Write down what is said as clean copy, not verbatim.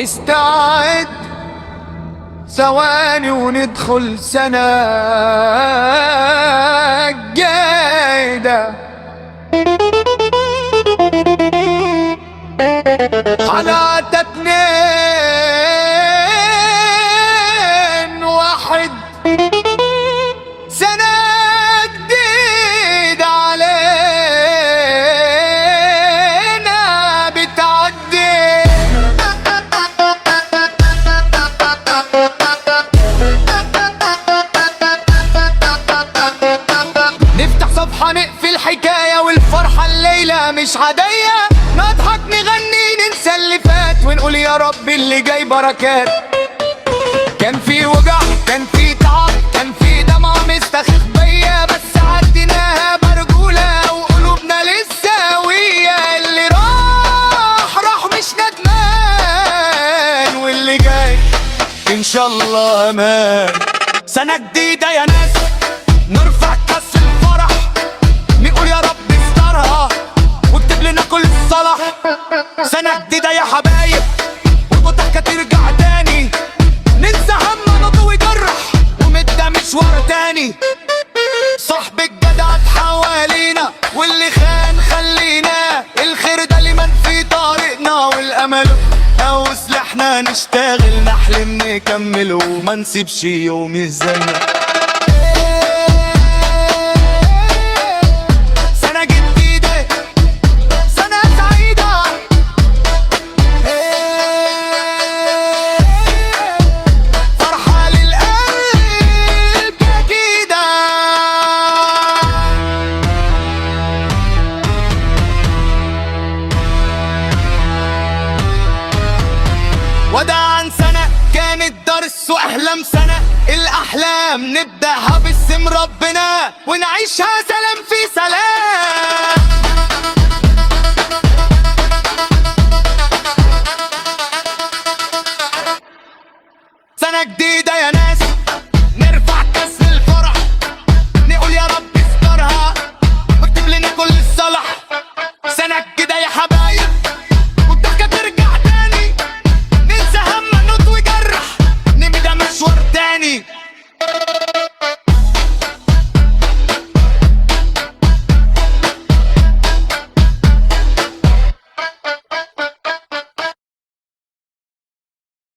استعد ثواني وندخل سنة جايدة على 2-1 سنة جديدة علينا بتعدي. نفتح صفحة نقفل حكاية والفرحة الليلة مش عادية، نضحك نغني ننسى اللي فات ونقول يا رب اللي جاي بركات. كان في وجع كان في تعب كان في دمع مستخف بيا، بس عديناها برجولة وقلوبنا لسه ويا. اللي راح راح مش ندمان، واللي جاي ان شاء الله امان. سنة جديدة يا ناس نرفع كاس الفرح، نقول يا رب استرها واكتب لنا كل الصلاح. سنة جديدة يا حبايب والضحكة ترجع تاني، ننسى هم نضوي جرح ومدة مشوار تاني. صاحب الجدع حوالينا واللي خان خلينا، الخير ده لمن في طريقنا والامل او سلاحنا. نشتغل نحلم نكمل وما نسيبش يوم يهزمنا. سنة جديدة سنة سعيدة، فرحة للقلب أكيدة. وداعا سنة كانت درس وأحلام سنة الأحلام نبدأها باسم ربنا ونعيشها سلام في سلام. سنة جديدة يا ناس